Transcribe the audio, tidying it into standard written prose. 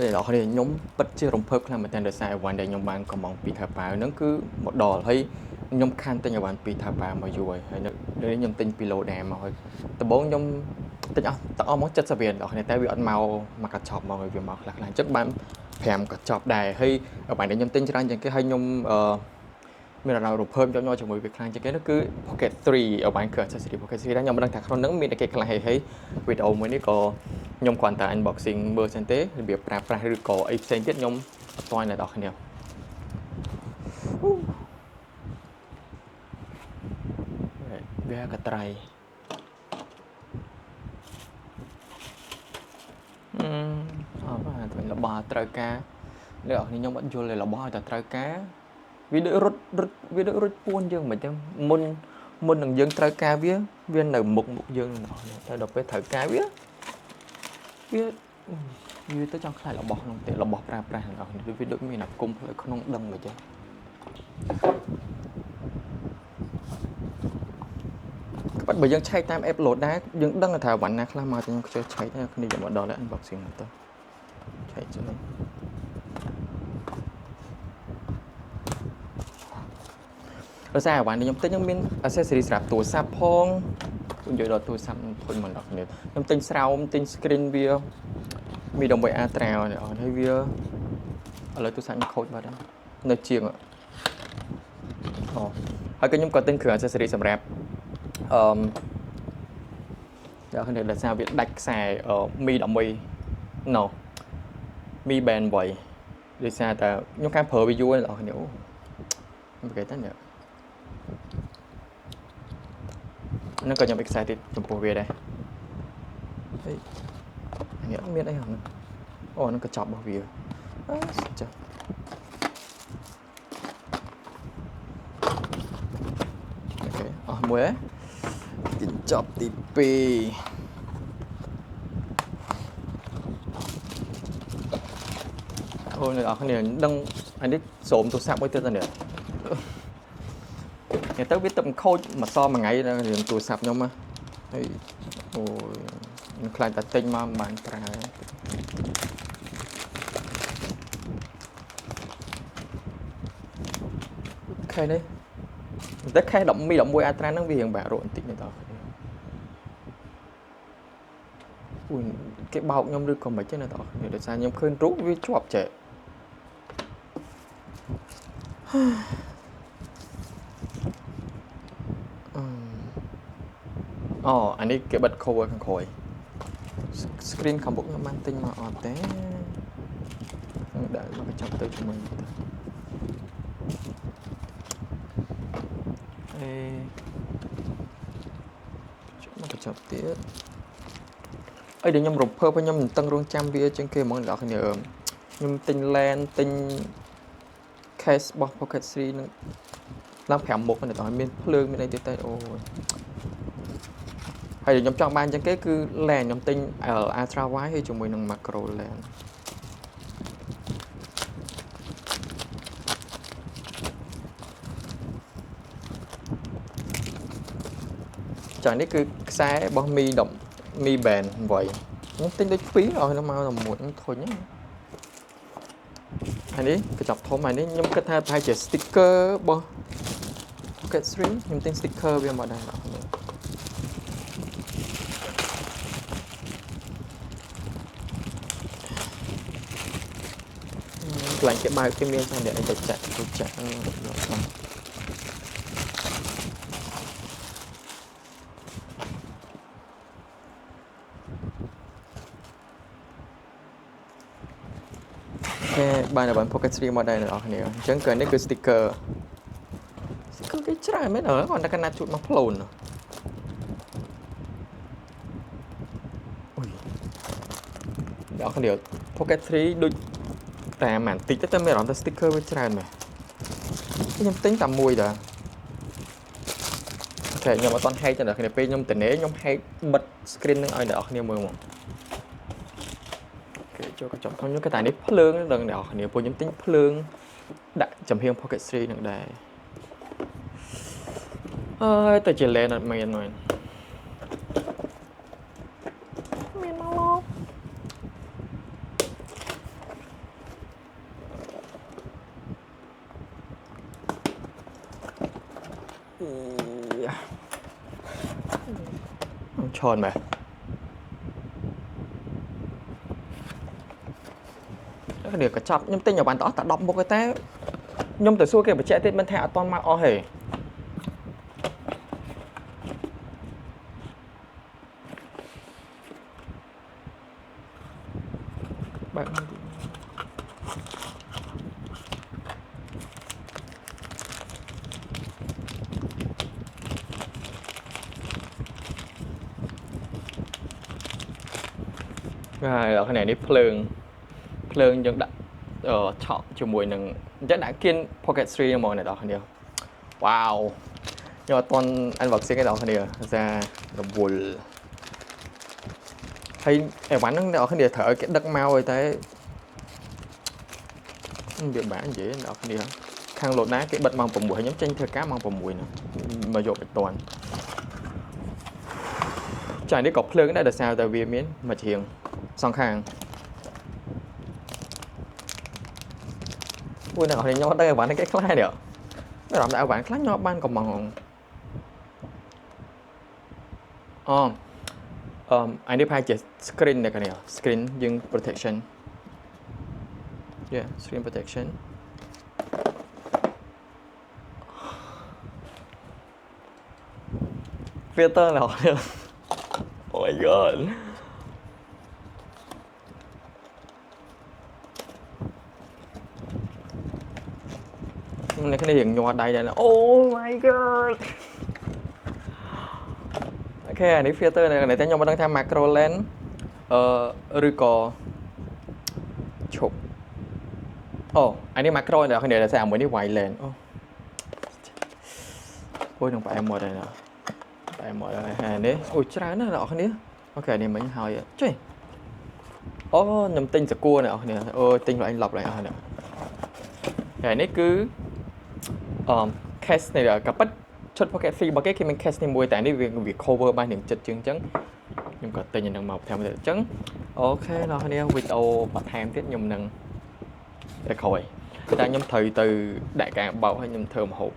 ពេលដល់គ្នាខ្ញុំពិតជារំភើបខ្លាំងមែនទែនដោយសារអីវ៉ាន់ដែលខ្ញុំបានកំងពីថៅប៉ាវហ្នឹងគឺមកដល់ហើយខ្ញុំខានទិញអីវ៉ាន់ពីថៅប៉ាវមកយូរហើយនៅខ្ញុំទិញពីឡូដែមកហើយដំបូងខ្ញុំទិញអស់ទាំងអស់មក70រៀលដល់គ្នាតែវាអត់មកកញ្ចប់មកវាមកខ្លះៗអញ្ចឹងបាន5កញ្ចប់ដែរហើយអីវ៉ាន់ដែលខ្ញុំទិញច្រើនជាងគេហើយខ្ញុំមានអារម្មណ៍រំភើបយកជាមួយវាខ្លាំងជាងគេនោះគឺ Pocket 3 អីវ៉ាន់គឺ accessory Pocket 3ដែរខ្ញុំមិនដឹងថាក្នុងហ្នឹងមានអីគេខ្លះហើយវីដេអូមួយនេះក៏ខ្ញុំគ្រាន់តែ unboxing មើលសិនទេរបៀបប្រើប្រាស់ឬក៏អីផ្សេងទៀតខ្ញុំអត់ទាន់ដល់គ្នាវាកត្រៃអត់បាទរបស់ត្រូវការអ្នកនរខ្ញុំអត់យល់ទេរបស់ឲ្យតែត្រូវការវាដូចរត់ពួនយើងមិនចឹងមុននឹងយើងត្រូវការវានៅមុខយើងតែដល់ពេលត្រូវការវាទៅចង់ខ្លាចរបស់ក្នុងទេរបស់ប្រើប្រាស់របស់វាដូចមានអាគុំផ្លូវក្នុងដឹងអញ្ចឹងក្បត់បើយើងឆែកតាម app load ដែរយើងដឹងថាវ៉ាន់ណាខ្លះមកតែខ្ញុំខ្ជិលឆែកតែគ្នាយកមកដល់ unboxing ទៅឆែកចឹងដោយសារអីវ៉ាន់ខ្ញុំទិញមាន accessory សម្រាប់ទូរស័ព្ទផងខ្ញុំយកដល់ទូរស័ព្ទធុញមកដល់គ្នាខ្ញុំទិញស្រោមទិញ screen វាមី11 Ultra ហើយវាឥឡូវទូរស័ព្ទខ្ញុំខូចបាត់ហើយនៅជាងហើយក៏ខ្ញុំក៏ទិញគ្រឿង accessory សម្រាប់ដល់គ្នាដោយសារវាដាច់ខ្សែមី11 no មី band 8ដោយសារតែខ្ញុំខានប្រើវាយូរដល់គ្នាអូគេតែនេះហ្នឹងក៏ខ្ញុំ excited ចំពោះវាដែរហើយនេះអត់មានអីហ្នឹងអូហ្នឹងក៏ចប់របស់វាចាអូខេអស់មួយទីចប់ទី2អូអ្នកនរគ្នាដឹងអានេះស្រោមទូរស័ព្ទមួយទៀតនេះទៅវាទឹកខូចមួយថ្ងៃរឿងទូរស័ព្ទខ្ញុំហើយអូយខ្ញុំខ្លាចតែទិញមកមិនបានប្រើខែនេះតែខែ11 11 Ultra ហ្នឹងវារៀងបាក់រកបន្តិចនេះតើអូយគេបោកខ្ញុំឬក៏មិនទេណាតើដោយសារខ្ញុំឃើញរូបវាជាប់ចេះអានេះគេបិទ cover ខាងក្រោយ screen ខាងមុខខ្ញុំបានទិញមកអត់ទេដាក់មកចាប់ទៅជាមួយមកចាប់ទៀតអីដែលខ្ញុំរំភើបខ្ញុំមិនតឹងរងចាំវាជាងគេហ្មងអ្នកនរខ្ញុំទិញ lens ទិញ case របស់ Pocket 3នឹងឡើង5មុខនេះតើមានភ្លើងមានអីទៀតតែអូយហើយខ្ញុំចង់បានចឹងគេគឺ lens ខ្ញុំទិញ ultra wide ហើយជាមួយនឹង macro lens ចានេះគឺខ្សែរបស់Mi band 8ខ្ញុំទិញដូច2ឲ្យnóមកតែមួយធុញហ្នឹងហើយនេះកញ្ចប់ធំហើយនេះខ្ញុំគិតថាប្រហែលជា sticker របស់ Pocket 3ខ្ញុំទិញ sticker វាមកដែរកន្លែងគេបើកគេមានថាអ្នកទៅចាក់គេគេបានតែបាន Pocket 3មកដែរអ្នកនរគ្នាអញ្ចឹងគឺនេះគឺ sticker គេច្រើនមែនអើគាត់តែកណាត់ជូតមកផ្លូនអូយអ្នកនរគ្នា Pocket 3ដូចតែមិនតិចតែមានអារម្មណ៍ថា sticker វាច្រើនមែនខ្ញុំទិញតែមួយតាអូខេខ្ញុំអត់ទាន់ហែកទេអ្នកនរគ្នាពេលខ្ញុំតនេខ្ញុំហែកបិទ screen នឹងឲ្យអ្នកនរគ្នាមើលមកចូលកញ្ចក់ខ្ញុំគេតែនេះភ្លើងដល់អ្នកនរគ្នាពួកខ្ញុំទិញភ្លើងដាក់ចំហៀង Pocket 3នឹងដែរអើយតែជា lens អត់មានមក ឈរមែនគ្នាកញ្ចប់ខ្ញុំទិញឲ្យបានតែអស់តែ10មុខទេខ្ញុំទៅសួរគេបញ្ជាក់ទៀតមិនថាអត់ទាន់មកអស់ទេបាទហើយដល់គ្នានេះភ្លើងយើងដាក់ឆក់ជាមួយនឹងអញ្ចឹងដាក់គៀន Pocket 3ហ្មងអ្នកនរគ្នាវ៉ាវខ្ញុំអត់ទាន់ unboxing ទេអ្នកនរគ្នាសាររវល់ហើយអីវ៉ាន់ហ្នឹងអ្នកនរគ្នាត្រូវឲ្យគេដឹកមកឲ្យតែវាបាននិយាយអ្នកនរគ្នាខាងលោតណាគេបិទម៉ោង6ខ្ញុំចេញធ្វើការម៉ោង6ហ្នឹងមកយកមិនទាន់ចានេះក៏ភ្លើងដែរដោយសារតែវាមានមួយជ្រៀងសងខាងui nào thì nhau đây bạn cái khai được nó làm đại bạn khác nhau ban còn bằng I need to screen này cái này screen dùng protection yeah screen protection filter nào được oh my god này cái này hiện nhòa đây là oh my god ok này filter này tên nhau đang tham macro lens rồi có chụp anh đi macro này cái này là sao mới đi wide lens ôi không phải em một đây nè em một đây này ôi trái nó là cái này ok này mình hỏi chơi nhầm tinh sẽ cua này nè tinh rồi anh lọc lại nè cái này cứ case này làกับชุด pocket free bucket គេមាន case នេះមួយតែនេះវា cover បាននឹងចិត្តជាងអញ្ចឹងខ្ញុំក៏ទិញនឹងមកបន្ថែមទៀតអញ្ចឹងអូខេអ្នកគ្នាវីដេអូបន្ថែមទៀតខ្ញុំនឹងតែក្រោយតែខ្ញុំត្រូវទៅដាក់ការបោកឲ្យខ្ញុំធ្វើម្ហូប